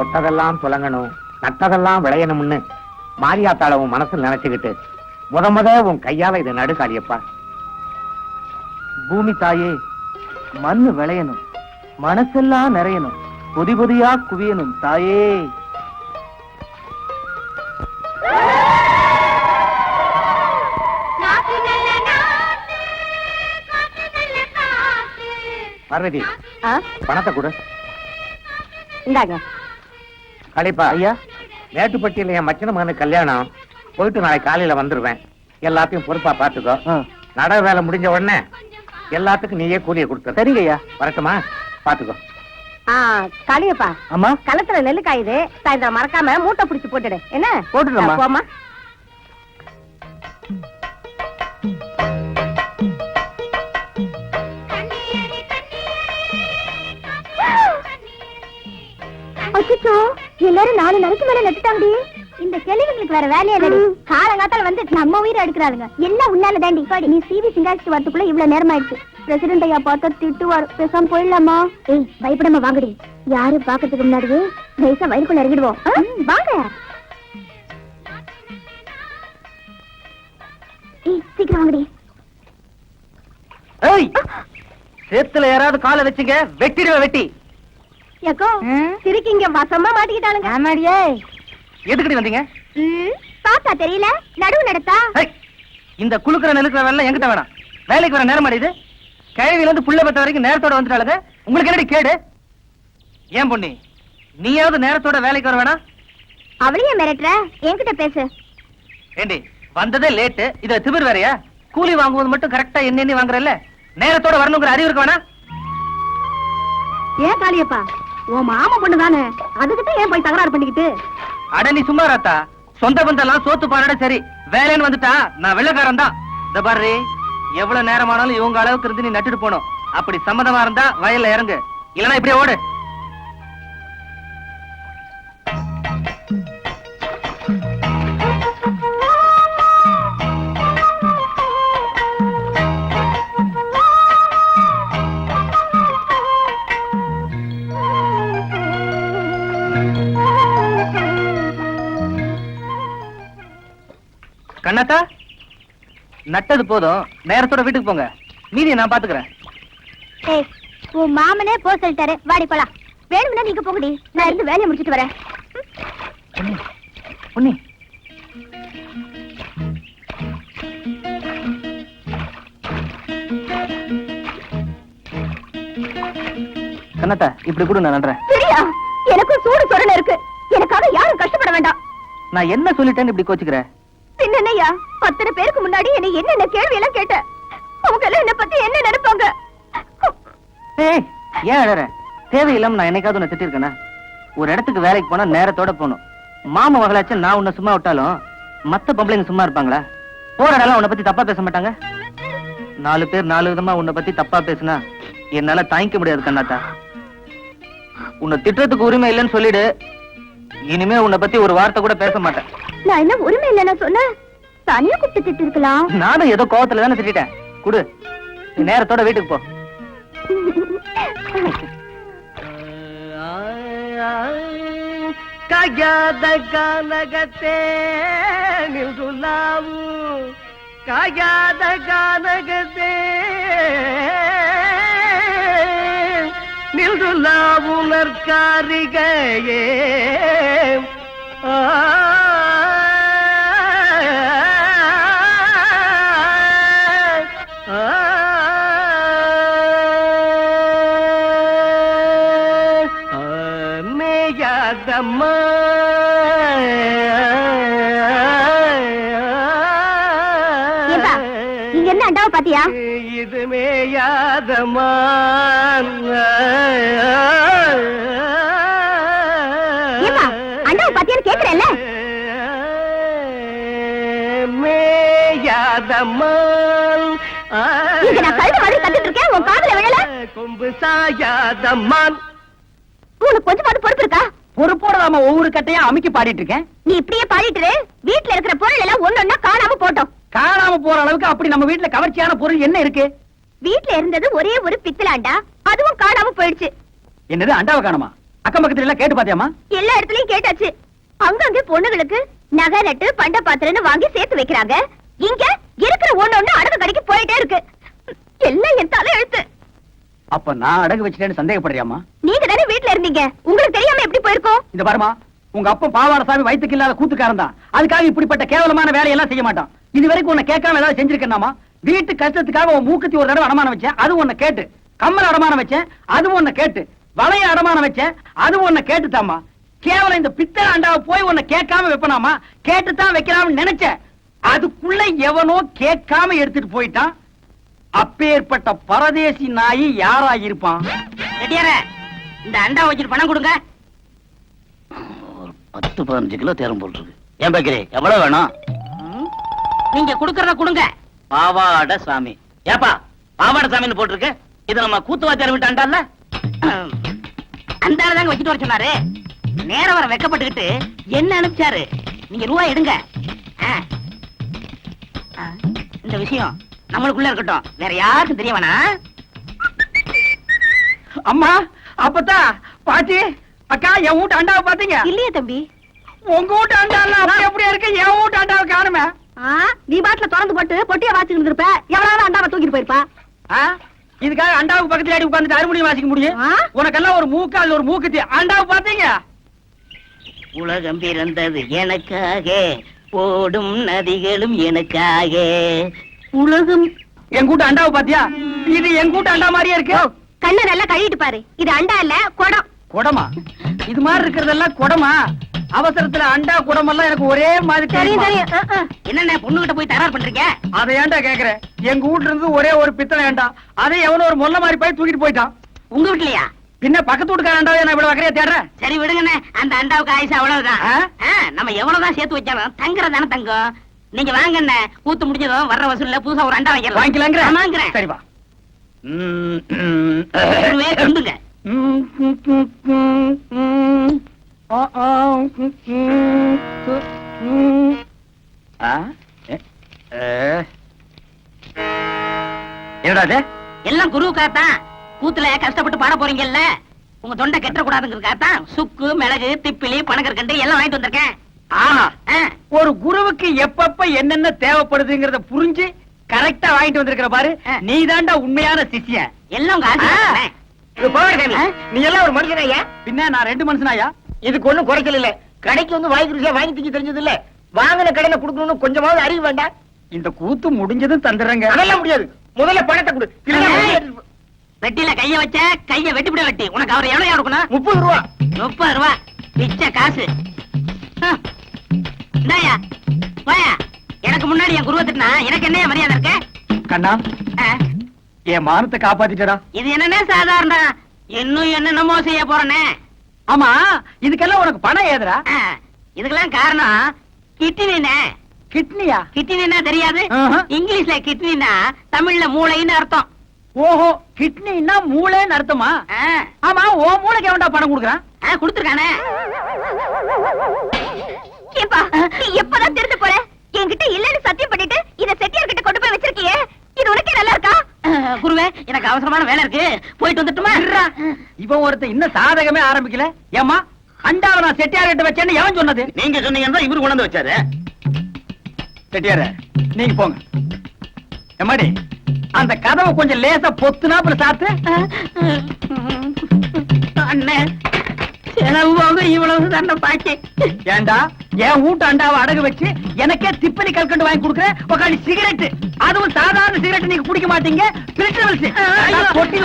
தொட்டதெல்லாம் துலங்கணும், நட்டதெல்லாம் விளையணும்னு மாரியாத்தாள உன் மனசுல நினைச்சுக்கிட்டு முத உன் கையால இதை நடுக்காளியப்பா. பூமி தாயே, மண்ணு விளையணும், மனசெல்லாம் நிறையணும், பொதி பொதியா குவியணும் தாயே. பார்வதி, பணத்தை கொடு. இந்தாங்க. கலைப்பா ஐயா, மேட்டுப்பட்டியில என் மச்சன மகனுக்கு கல்யாணம், போயிட்டு நாளை காலையில வந்துருவேன். எல்லாத்தையும் பொறுப்பா பாத்துக்கோ. நட வேலை முடிஞ்ச உடனே எல்லாத்துக்கும் நீயே கூலியை கொடுத்த. சரிங்க ஐயா. வரட்டுமா? பாத்துக்கோ. காளியப்பா, அம்மா களத்துல நெல்லு காயுது, சாயந்தரம் மறக்காம மூட்டை பிடிச்சு போட்டுடு. என்ன போட்டுடுமா? போமா. அச்சோ, எல்லாரும் 4 நாளைக்கு மேல நட்டுட்டாங்கடி. இந்த கேள்விகளுக்கு வேற வேலையே இல்லடி. காலங்காத்தால வந்து நம்ம உயிரை எடுக்கிறாளுங்க. எல்லாம் உன்னால தாண்டி. நீ சிவி சிங்காரிச்சு வரதுக்குள்ள இவ்வளவு நேரம் ஆயிடுச்சு. பிரசிடண்ட் ஐயா பார்த்தா திட்டுவார். பேசாம போயிடலாமா? ஏய், பயப்படாம வாங்கடி. யாரும் பாக்கிறதுக்கு முன்னாடியே நைசா வயிறுக்குள்ள இறங்கிடுவோம். வாங்க. ஏய், சீக்கிரம் வாங்கடி. ஏய், சேத்துல யாராவது காலை வச்சுங்க, வெட்டிடுவே வெட்டி. ஏக்கோ, சிரிக்கிங்க வசமா மாட்டிக்கிட்டாளுங்க. ஆமாடியே. எதுக்கடி வந்தீங்க? பார்த்தா தெரியல, நடுவு நடத்தா. இந்த குளுக்குற நெலுக்குற வேலை என்கிட்ட வேணாம். வேலைக்கு வர நேரம் அடையுது. கழுவில இருந்து புள்ள பத்த வரைக்கும் நேரத்தோட வந்துட்டாளுங்க. உங்களுக்கு என்னடி கேடு? ஏன் பொண்ணி, நீயாவது நேரத்தோட வேலைக்கு வர வேணாம்? அவளையே மிரட்டுற? என்கிட்ட பேசு. ஏண்டி, வந்ததே லேட்டு, இத திமிர் வேறையா? கூலி வாங்கும்போது மட்டும் கரெக்டா என்ன வாங்குறல்ல, நேரத்தோட வரணுங்கிற அறிவு இருக்க வேணா? ஏன் காளியப்பா, உன் மாமா பொண்ணு தானே, அதுகிட்ட ஏன் போய் தகராறு பண்ணிக்கிட்டு? அட நீ சும்மா ராத்தா. சொந்த பந்தெல்லாம் சோத்து பாராட சரி, வேலைன்னு வந்துட்டா நான் வெள்ளக்காரன் தான். இந்த பாரு, எவ்வளவு நேரமானாலும் இவங்க அளவுக்கு இருந்து நீ நட்டுட்டு போனோம். அப்படி சம்மதமா இருந்தா வயல்ல இறங்கு, இல்லனா இப்படியே ஓடு. கண்ணாத்தா, நட்டது போதும், நேரத்தோட வீட்டுக்கு போங்க. மீதியை நான் பாத்துக்கிறேன். ஏய், உன் மாமனே போ சொல்லிட்டாரு. வாடி போலாம். வேணும்னா நீங்க போங்கடி, நான் இருந்து வேலையை முடிச்சிட்டு வரேன். பொன்னி, கண்ணாத்தா இப்படி கூட நான் நன்றேன். சரியா? எனக்கும் சூடு சொரணை இருக்கு. எனக்காக யாரும் கஷ்டப்பட வேண்டாம். நான் என்ன சொல்லிட்டேன்னு இப்படி கோச்சுக்கிற? பின்னையா, அத்தனை பேருக்கு முன்னாடி என்ன என்னென்ன கேள்வி எல்லாம் கேட்ட. அவங்க எல்லாம் என்ன பத்தி என்ன நினைப்பாங்க? ஏய், ஏன் அழற? தேவையில்லாம நான் என்னைக்காவது உன்னை திட்டிருக்கேனா? ஒரு இடத்துக்கு வேலைக்கு போனா நேரத்தோட போகணும். மாமா மகளாச்சும் நான் உன்னை சும்மா விட்டாலும் மத்த பொம்பளைங்க சும்மா இருப்பாங்களா? போற இடம் உன்னை பத்தி தப்பா பேச மாட்டாங்க. 4 பேர் 4 விதமா உன்னை பத்தி தப்பா பேசினா என்னால தாங்கிக்க முடியாது கண்ணாத்தா. உன்னை திட்டுறதுக்கு உரிமை இல்லைன்னு சொல்லிடு. இனிமே உன்னை பத்தி ஒரு வார்த்தை கூட பேச மாட்டேன். நான் என்ன உரிமை இல்லைன்னா சொன்னேன்? தனியா கூப்பிட்டு திட்டு இருக்கலாம். நானும் ஏதோ கோவத்துல தானே திட்டேன். குடு, நேரத்தோட வீட்டுக்கு போ. காயாத கானகத்தே நின்றுலாவு, காயாத கானகத்தே நின்றுலாவு நற்காரிகையே. மேயாதம்மா இங்க என்ன அண்டாவை பாத்தியா? இது மேயாதம்மா. அண்டாவை பாத்தியான்னு கேக்குறேன்ல. மேயாதம்மா, இங்க நான் கழுத மாதிரி கத்திட்டு இருக்கேன், உன் காதுல விழல? கொம்பு சாயாதம்மான். உனக்கு கொஞ்சம் பாட்டு பொறுப்பு இருக்கா? பொறுப்போட நாம ஒவ்வொரு கட்டையா அமைக்கி பாடிட்டு இருக்கேன். நீ இப்படியே பாடிட்டு வீட்டுல இருக்கிற பொருள் எல்லாம் ஒன்னொன்னா காணாம போட்டோம். காணாம போற அளவுக்கு அப்படி நம்ம வீட்டுல கவர்ச்சியான பொருள் என்ன இருக்கு? வீட்டுல இருந்தது ஒரே ஒரு பித்தளை அண்டா, அதுவும் காணாம போயிடுச்சு. என்னது, அண்டாவை காணுமா? அக்கம் பக்கத்துல எல்லாம் கேட்டு பாத்தியாமா? எல்லா இடத்துலயும் கேட்டாச்சு. அங்கங்க பொண்ணுங்களுக்கு நகை நட்டு பண்ட பாத்திரன்னு வாங்கி சேர்த்து வைக்கிறாங்க. இங்க இருக்கிற ஒண்ணு அடகு கடைக்கு போயிட்டே இருக்கு. எல்லாம் என் தலை எழுத்து. அப்ப நான் அடகு வச்சிட்டேன்னு சந்தேகப்படுறியாமா? நீங்க தானே வீட்டுல இருந்தீங்க, உங்களுக்கு தெரியாம எப்படி போயிருக்கோம்? இந்த பாருமா, உங்க அப்பா பாவாடசாமி வயித்துக்கு இல்லாத கூத்துக்காரன் தான். அதுக்காக இப்படிப்பட்ட கேவலமான வேலையெல்லாம் செய்ய மாட்டான். இது வரைக்கும் உன்னை கேட்காம ஏதாவது செஞ்சிருக்கேனாமா? வீட்டு கஷ்டத்துக்காக உன் மூக்குத்தி ஒரு தடவை அடமானம் வச்சேன், அது உன்னை கேட்டு. கம்மல் அடமானம் வச்சேன், அது உன்னை கேட்டு. வளைய அடமானம் வச்சேன், அது உன்னை கேட்டுதாமா. கேவலம் இந்த பித்தளை அண்டாவை போய் உன்னை கேட்காம வைப்பனாமா? கேட்டுத்தான் வைக்கலாம்னு நினைச்சேன். அதுக்குள்ள எவனோ கேட்காம எடுத்துட்டு போயிட்டான். அப்பேற்பட்ட பரதேசி நாயி யாரா இருப்பான்? இந்த அண்டா வச்சுட்டு பணம் கொடுங்க. 10-15 கிலோ தேரம் போட்டுருக்கு. ஏன் பேக்கரி எவ்வளவு வேணும்? நீங்க குடுக்கறத கொடுங்க. பாவாட சாமி. ஏப்பா பாவாட சாமின்னு போட்டிருக்கு. இது நம்ம கூத்துவாத்தியார் விட்டு அண்டால அந்த தாங்க வச்சுட்டு வர சொன்னாரு. நேரம் வர வெக்கப்பட்டுக்கிட்டு என்ன அனுப்பிச்சாரு. நீங்க ரூபாய் எடுங்க. இந்த விஷயம் நம்மளுக்குள்ள இருக்கட்டும், வேற யாருக்கும் தெரிய வேணாம். அம்மா, அப்பத்தா, பாட்டி, அக்கா, என் வீட்டு அண்டாவை பாத்தீங்க? இல்லையே தம்பி. உங்க வீட்டு அண்டாலாம் அப்படி அப்படியே இருக்கு, என் வீட்டு அண்டாவை காணுமே. நீ பாட்டுல திறந்து போட்டு பொட்டிய வாசிக்கிட்டு இருப்ப, எவ்வளவு அண்டாவை தூக்கிட்டு போயிருப்பா. இதுக்காக அண்டாவுக்கு பக்கத்துல அடி உட்கார்ந்துட்டு அறுமணியும் வாசிக்க முடியும்? உனக்கெல்லாம் ஒரு மூக்கு, அது ஒரு மூக்குத்தி. அண்டாவை பாத்தீங்க? உலகம் பிறந்தது எனக்காக, போடும் நதிகளும் எனக்காக. உலகம். என் கூட்ட அண்டாவை பாத்தியா? இது என் கூட்ட அண்டா மாதிரியே இருக்கு. கண்ணை நல்லா கழுவிட்டு பாரு. இது அண்டா இல்ல, குடம். குடமா? இது மாதிரி இருக்கிறதெல்லாம் குடமா? அவசரத்துல அண்டா குடமெல்லாம் எனக்கு ஒரே மாதிரி தெரியும் தெரியும். தெரியும். என்னென்ன பொண்ணுகிட்ட போய் தயார் பண்றீங்க? அதை ஏன்டா கேக்குறேன்? எங்க வீட்டுல இருந்து ஒரே ஒரு பித்தளை ஏண்டா, அதை எவனோ ஒரு மொல்ல மாதிரி போய் தூக்கிட்டு போயிட்டான். உங்க வீட்லயா? பின்ன பக்கத்து வீட்டுக்கார அண்டாவை நான் இவ்வளவு வகையா தேடுறேன். சரி விடுங்கண்ணே, அந்த அண்டாவுக்கு ஆயுசு அவ்வளவுதான். நம்ம எவ்வளவுதான் சேர்த்து வச்சாலும் தங்குறதானே தங்கம். நீங்க வாங்கண்ணே, கூத்து முடிஞ்சதும் வர்ற வசூல்ல புதுசா ஒரு அண்டா வாங்கிக்கலாங்கிற? வாங்குறேன். சரி வா. கொண்டுங்க. என்னடா எல்லாம் குருவுக்காகத்தான். கூத்துல கஷ்டப்பட்டு பாட போறீங்கல்ல, உங்க தொண்டை கெட்ட கூடாதுங்கிறதுக்காகத்தான் சுக்கு, மிளகு, திப்பிலி, பனகற்கண்டு எல்லாம் வாங்கிட்டு வந்திருக்கேன். ஒரு குருவுக்கு எப்பப்ப என்னென்ன தேவைப்படுதுங்கிறத புரிஞ்சு கரெக்டா வாங்கிட்டு வந்திருக்கிற பாரு. நீ தாண்டா உண்மையான சிஷ்யன். எல்லாம் உங்க ஆசீர்வாதம். நீ எல்லாம் ஒரு மனுஷனாயா? பின்ன நான் 2 மனுஷனாயா? இதுக்கு ஒண்ணும் குறைச்சல் இல்ல. கடைக்கு வந்து வாங்கி ருசியா வாங்கி திங்க தெரிஞ்சது இல்ல. வாங்கின கடையில குடுக்கணும்னு கொஞ்சமாவது அறிவு வேண்டாம். இந்த கூத்து முடிஞ்சதும் தந்துடுறேங்க. அதெல்லாம் முடியாது. முதல்ல பணத்தை கொடு. வெட்டில கைய வச்ச கைய வெட்டிவிட வெட்டி. உனக்கு அவர் எவ்வளவு கொடுக்கணும்? 30 ரூபா. 30 ரூபா பிச்சை காசு. இந்தாயா வாயா. எனக்கு முன்னாடி என் குருவத்துனா எனக்கு என்ன மரியாதை இருக்க? கண்ணா, என் மானத்தை காப்பாத்திட்டடா. இது என்னன்னா சாதாரண, இன்னும் என்னென்னமோ செய்ய போறனே. ஆமா, இதுக்கெல்லாம் உனக்கு பணம் ஏதுடா? இதுக்கெல்லாம் காரணம் கிட்னினே. கிட்னியா? கிட்னினா தெரியாது? ஆஹா. இங்கிலீஷ்ல கிட்னினா தமிழ்ல மூளைன்னு அர்த்தம். ஓஹோ, கிட்னின்னா மூளைன்னு அர்த்தமா? ஆமா, ஓ மூளைக்கு எவன்டா பணம் கொடுக்குறான்? கொடுத்துருக்கானே. ஏப்பா, நீ எப்பதான் திருந்த போற? என்கிட்ட இல்லன்னு சத்தியம் பண்ணிட்டு இத செட்டியார் கிட்ட கொண்டு போய் வச்சிருக்கியே, இது உனக்கே நல்லா இருக்கா? குருவே, எனக்கு அவசரமான வேலை இருக்கு, போயிட்டு வந்துட்டுமா? இவன் ஒருத்தன் இன்னும் சாதகமே ஆரம்பிக்கல. ஏமா, அண்டாவை நான் செட்டியார் கிட்ட வச்சேன்னு எவன் சொன்னது? நீங்க சொன்னீங்கன்னா இவரு கொண்டு வந்து வச்சாரு. செட்டியார, நீங்க போங்க. எம்மாடி, அந்த கதவை கொஞ்சம் லேசா பொத்துனாப்புல சாத்து. அண்ணே, செலவு போக இவ்வளவு தண்டை பாக்கி. ஏண்டா, என் வீட்டு அண்டாவை அடகு வச்சு எனக்கே திப்பலி கல்கண்டு வாங்கி கொடுக்குறேன். உக்காண்டி சிகரெட், அதுவும் சாதாரண சிகரெட் நீங்க குடிக்க மாட்டீங்க. பொட்டி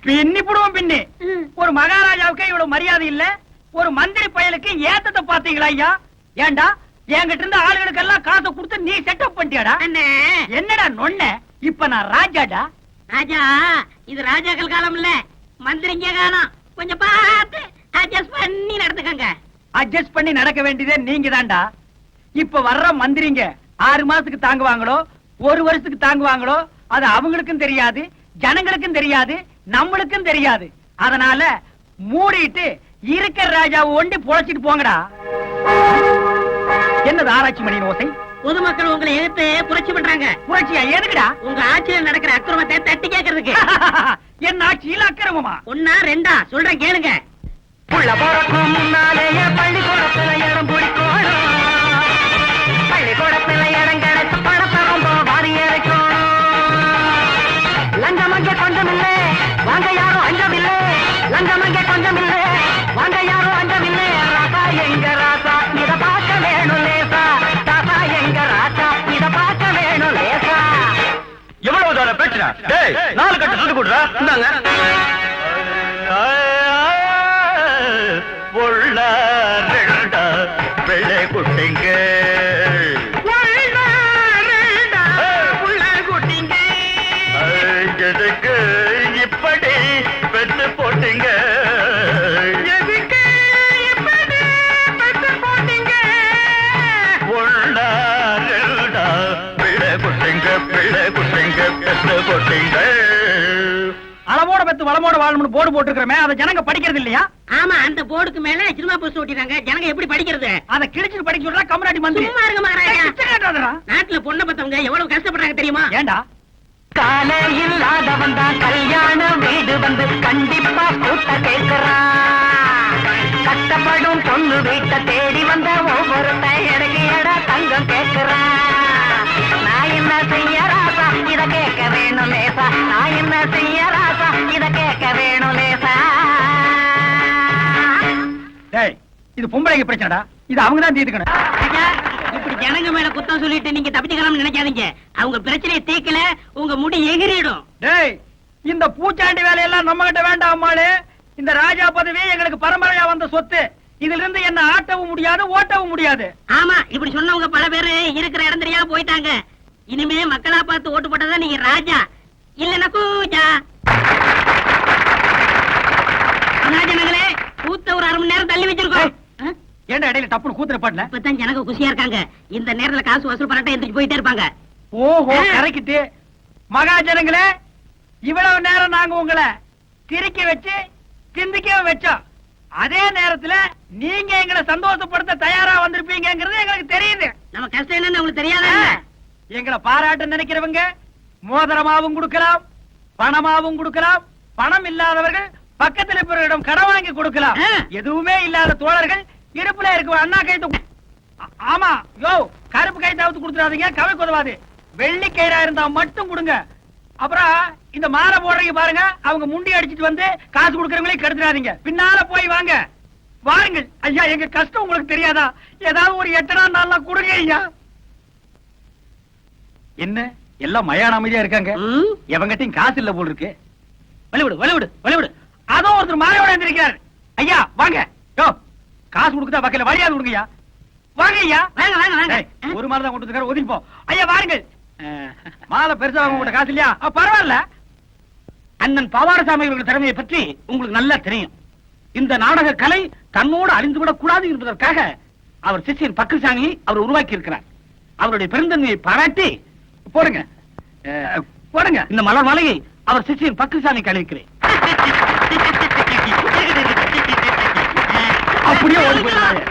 பின்னி போடுவோம். பின்னி ஒரு மகாராஜாவுக்கு இவ்வளவு மரியாதை இல்ல, ஒரு மந்திரி பயலுக்கு ஏத்தத்தை பாத்தீங்களா ஐயா? ஏண்டா, என்கிட்ட இருந்த ஆளுகளுக்கு எல்லாம் காசை கொடுத்து நீ செட்டப் பண்ணிட்டியாடா? என்னடா நொண்ண? இப்ப நான் ராஜாடா. ராஜா, இது ராஜாக்கள் காலம் இல்ல, மந்திரிங்க காலம். கொஞ்சம் பார்த்து அட்ஜஸ்ட் பண்ணி நடந்துக்கங்க. அட்ஜஸ்ட் பண்ணி நடக்க வேண்டியதே நீங்க தான்டா. இப்ப வர்ற மந்திரிங்க 6 மாசத்துக்கு தாங்குவாங்களோ 1 வருஷத்துக்கு தாங்குவாங்களோ அது அவங்களுக்கும் தெரியாது, ஜனங்களுக்கும் தெரியாது, நம்மளுக்கும் தெரியாது. அதனால மூடிட்டு இருக்கிற ராஜாவை ஒண்டி பொழைச்சிட்டு போங்கடா. என்னது ஆராய்ச்சி மணி ஓசை? பொதுமக்கள் உங்களை எதிர்த்து புரட்சி பண்றாங்க. புரட்சியா எதுக்குடா? உங்க ஆட்சியில் நடக்கிற அக்கிரமத்தை தட்டி கேட்கறதுக்கு. என் ஆட்சியில் அக்கிரமமா? ஒன்னா ரெண்டா சொல்றேன் கேளுங்க. புள்ள போறக்கும் முன்னாலேயே பள்ளிக்கூடத்துல இடம் பிடிக்கணும். பள்ளிக்கூடத்துல இடம் கிடைச்ச பணத்தை ரொம்ப வாரி இறைக்கணும். லஞ்சம் அங்கே கொஞ்சம் இல்லை, வாங்க யாரும் அஞ்சமில்லை. லஞ்சம் அங்கே கொஞ்சம் இல்லை, வாங்க யாரும் அஞ்சமில்லை. ராசா எங்க ராசா இத பார்க்க வேணும் லேசா. ராசா எங்க ராசா இத பார்க்க வேணும் லேசா. எவ்வளவு தான பேச்சுனா? டேய் 4 கட்டு சுட்டு கொடுறா. இந்தாங்க. பொள்ள ரெண்டா வெள்ளை குட்டிங்க. எதுக்கு இப்படி பெத்து போட்டீங்க? எதுக்கு இப்படி பெத்து போட்டீங்க? பொள்ள ரெண்டா வெள்ளை குட்டிங்க பெத்து போட்டீங்க. அளவோட பெத்து வளமோட வாழணும்னு போர்டு போட்டுருக்கிறமே, அதை ஜனங்க படிக்கிறது இல்லையா? ஆமா, அந்த போர்டுக்கு மேல சினிமா போஸ்ட் ஓட்டிறாங்க. ஜனங்க எப்படி படிக்கிறது? அதை கிழிச்சு படிக்க சொல்றா கம்யூனிட்டி மந்திரி. சும்மா இருங்க மகாராஜா. பிச்சை கேட்டாதடா. நாட்டுல பொண்ணை பத்தவங்க எவ்வளவு கஷ்டப்படுறாங்க தெரியுமா? ஏண்டா? கால இல்லாதவன் தான் கல்யாண வீடு வந்து கண்டிப்பா கூட்ட கேட்கிறான். கஷ்டப்படும் பொண்ணு வீட்டை தேடி வந்த ஒவ்வொரு எனக்கு எடா தங்கம் கேட்கிறான். நான் என்ன செய்ய ராசா இத கேட்க வேணும் லேசா. நான் என்ன செய்ய ராசா இத கேட்க வேணும் லேசா. டேய், இது பொம்பளைங்க பிரச்சனைடா. இது அவங்க தான் தீர்த்துக்கணும். ராஜா, இப்படி ஜனங்க மேல குத்தம் சொல்லிட்டு நீங்க தப்பிச்சுக்கலாம்னு நினைக்காதீங்க. அவங்க பிரச்சனையை தீர்க்கல உங்க முடி எகிறிடும். டேய், இந்த பூச்சாண்டி வேலையெல்லாம் நம்ம கிட்ட வேண்டாம் அம்மாளு. இந்த ராஜா பதவி எங்களுக்கு பரம்பரையா வந்த சொத்து. இதுல இருந்து என்ன ஆட்டவும் முடியாது, ஓட்டவும் முடியாது. ஆமா, இப்படி சொன்னவங்க பல பேரு இருக்கிற இடம் தெரியாம போயிட்டாங்க. இனிமே மக்களா பார்த்து ஓட்டு போட்டதா நீங்க ராஜா, இல்லன்னா கூஜா. ராஜனங்களே, கூத்த ஒரு 1/2 மணி நேரம் தள்ளி வச்சிருக்கோம். ஏன்டா இடையில டப்புனு கூத்துற பாட்டுல? இப்பதான் ஜனங்க குஷியா இருக்காங்க. இந்த நேரத்துல காசு வசூல் பண்ணாட்ட எந்திரிச்சு போயிட்டே இருப்பாங்க. ஓஹோ, கரைக்கிட்டு மகாஜனங்களே, இவ்வளவு நேரம் நாங்க உங்களை சிரிக்க வச்சு சிந்திக்க வச்சோம். அதே நேரத்துல நீங்க எங்களை சந்தோஷப்படுத்த தயாரா வந்திருப்பீங்கிறது எங்களுக்கு தெரியுது. நம்ம கஷ்டம் என்னன்னு உங்களுக்கு தெரியாதா? எங்களை பாராட்ட நினைக்கிறவங்க மோதிரமாவும் கொடுக்கலாம், பணமாவும் கொடுக்கலாம். பணம் இல்லாதவர்கள் பக்கத்தில் இருப்பவர்களிடம் கடன் வாங்கி கொடுக்கலாம். எதுவுமே இல்லாத தோழர்கள் இடுப்புல இருக்க அண்ணா கைத்து. ஆமா, யோ கருப்பு கைத்தாவது கொடுத்துடாதீங்க, கவை கொதவாது. வெள்ளி கயிறா இருந்தா மட்டும் கொடுங்க. அப்புறம் இந்த மாலை போடுறீங்க பாருங்க, அவங்க முண்டி அடிச்சிட்டு வந்து காசு கொடுக்கறவங்களே கெடுத்துடாதீங்க. பின்னால போய் வாங்க. வாருங்கள் ஐயா, எங்க கஷ்டம் உங்களுக்கு தெரியாதா? ஏதாவது ஒரு 8 நாள் கொடுங்க ஐயா. என்ன எல்லாம் மயான அமைதியா இருக்காங்க? எவங்கிட்டையும் காசு இல்ல போல் இருக்கு. வழிவிடு வழிவிடு வழிவிடு. அதோ ஒருத்தர் மாலையோட இருந்திருக்காரு. ஐயா வாங்க. யோ காசு கொடுக்குதா வக்கல வழியாது கொடுங்கய்யா. வாங்க ஐயா. வாங்க வாங்க வாங்க. ஒரு மாலை தான் கொடுத்துருக்காரு, ஒதுங்கி போ. ஐயா வாருங்கள். மாலை பெருசா வாங்க கூட காசு இல்லையா? பரவாயில்ல. அண்ணன் பாவாரசாமி அவர்கள் திறமையை பற்றி உங்களுக்கு நல்லா தெரியும். இந்த நாடக கலை தன்னோடு அழிந்து விடக் கூடாது என்பதற்காக அவர் சிஷ்யன் பக்ரிசாமியை அவர் உருவாக்கி இருக்கிறார். அவருடைய பெருந்தன்மையை பாராட்டி போடுங்க போடுங்க. இந்த மலர் மாலையை அவர் சிஷ்யன் பக்ரிசாமிக்கு அளிக்கிறேன். அப்படியே ஓடி போயிடுறாங்க.